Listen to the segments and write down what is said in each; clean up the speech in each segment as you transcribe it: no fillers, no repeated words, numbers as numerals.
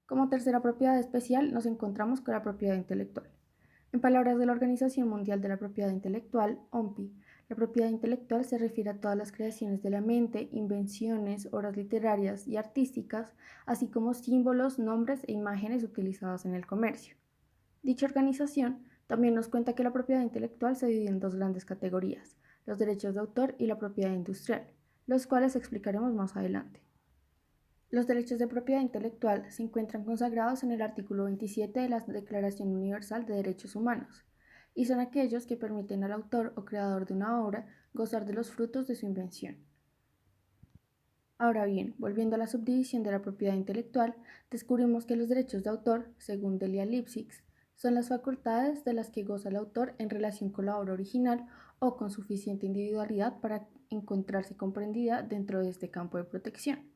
Como tercera propiedad especial nos encontramos con la propiedad intelectual. En palabras de la Organización Mundial de la Propiedad Intelectual, OMPI, la propiedad intelectual se refiere a todas las creaciones de la mente, invenciones, obras literarias y artísticas, así como símbolos, nombres e imágenes utilizados en el comercio. Dicha organización también nos cuenta que la propiedad intelectual se divide en dos grandes categorías, los derechos de autor y la propiedad industrial, los cuales explicaremos más adelante. Los derechos de propiedad intelectual se encuentran consagrados en el artículo 27 de la Declaración Universal de Derechos Humanos, y son aquellos que permiten al autor o creador de una obra gozar de los frutos de su invención. Ahora bien, volviendo a la subdivisión de la propiedad intelectual, descubrimos que los derechos de autor, según Delia Lipsitz, son las facultades de las que goza el autor en relación con la obra original o con suficiente individualidad para encontrarse comprendida dentro de este campo de protección.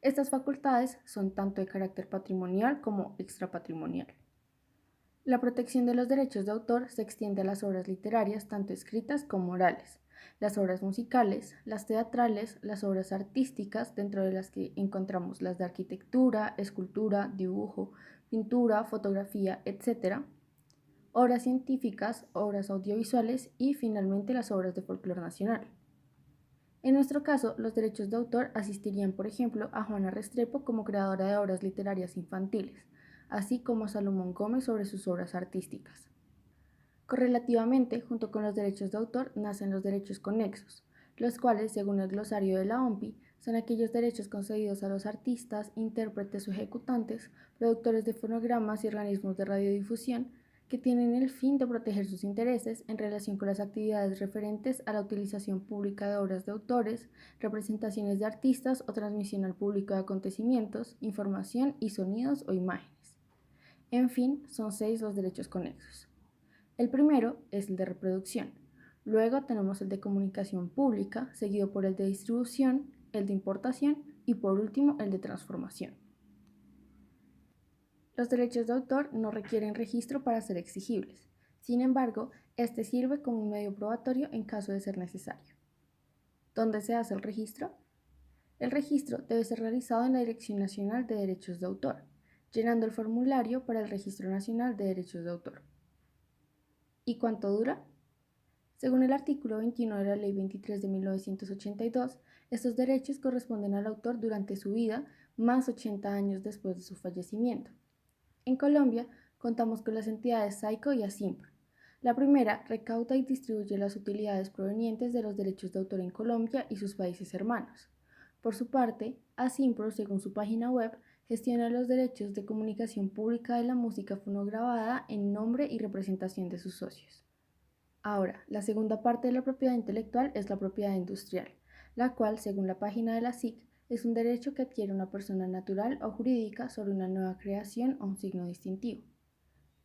Estas facultades son tanto de carácter patrimonial como extrapatrimonial. La protección de los derechos de autor se extiende a las obras literarias, tanto escritas como orales, las obras musicales, las teatrales, las obras artísticas, dentro de las que encontramos las de arquitectura, escultura, dibujo, pintura, fotografía, etc., obras científicas, obras audiovisuales y finalmente las obras de folclore nacional. En nuestro caso, los derechos de autor asistirían, por ejemplo, a Juana Restrepo como creadora de obras literarias infantiles, así como a Salomón Gómez sobre sus obras artísticas. Correlativamente, junto con los derechos de autor, nacen los derechos conexos, los cuales, según el glosario de la OMPI, son aquellos derechos concedidos a los artistas, intérpretes o ejecutantes, productores de fonogramas y organismos de radiodifusión, que tienen el fin de proteger sus intereses en relación con las actividades referentes a la utilización pública de obras de autores, representaciones de artistas o transmisión al público de acontecimientos, información y sonidos o imágenes. En fin, son 6 los derechos conexos. El primero es el de reproducción. Luego tenemos el de comunicación pública, seguido por el de distribución, el de importación y por último el de transformación. Los derechos de autor no requieren registro para ser exigibles. Sin embargo, este sirve como un medio probatorio en caso de ser necesario. ¿Dónde se hace el registro? El registro debe ser realizado en la Dirección Nacional de Derechos de Autor, llenando el formulario para el Registro Nacional de Derechos de Autor. ¿Y cuánto dura? Según el artículo 21 de la Ley 23 de 1982, estos derechos corresponden al autor durante su vida, más 80 años después de su fallecimiento. En Colombia, contamos con las entidades SAICO y ASIMPRO. La primera recauda y distribuye las utilidades provenientes de los derechos de autor en Colombia y sus países hermanos. Por su parte, ASIMPRO, según su página web, gestiona los derechos de comunicación pública de la música fonograbada en nombre y representación de sus socios. Ahora, la segunda parte de la propiedad intelectual es la propiedad industrial, la cual, según la página de la SIC, es un derecho que adquiere una persona natural o jurídica sobre una nueva creación o un signo distintivo.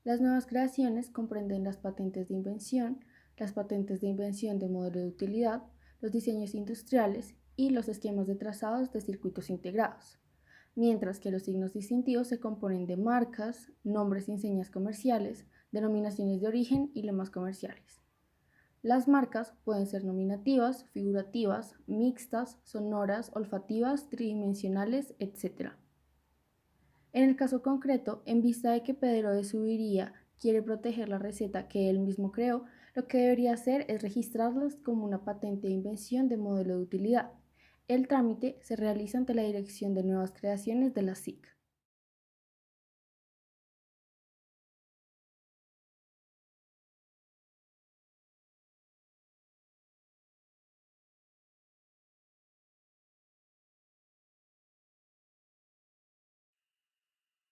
Las nuevas creaciones comprenden las patentes de invención, las patentes de invención de modelo de utilidad, los diseños industriales y los esquemas de trazados de circuitos integrados, mientras que los signos distintivos se componen de marcas, nombres y señas comerciales, denominaciones de origen y lemas comerciales. Las marcas pueden ser nominativas, figurativas, mixtas, sonoras, olfativas, tridimensionales, etc. En el caso concreto, en vista de que Pedro de Subiría quiere proteger la receta que él mismo creó, lo que debería hacer es registrarlas como una patente de invención de modelo de utilidad. El trámite se realiza ante la Dirección de Nuevas Creaciones de la SIC.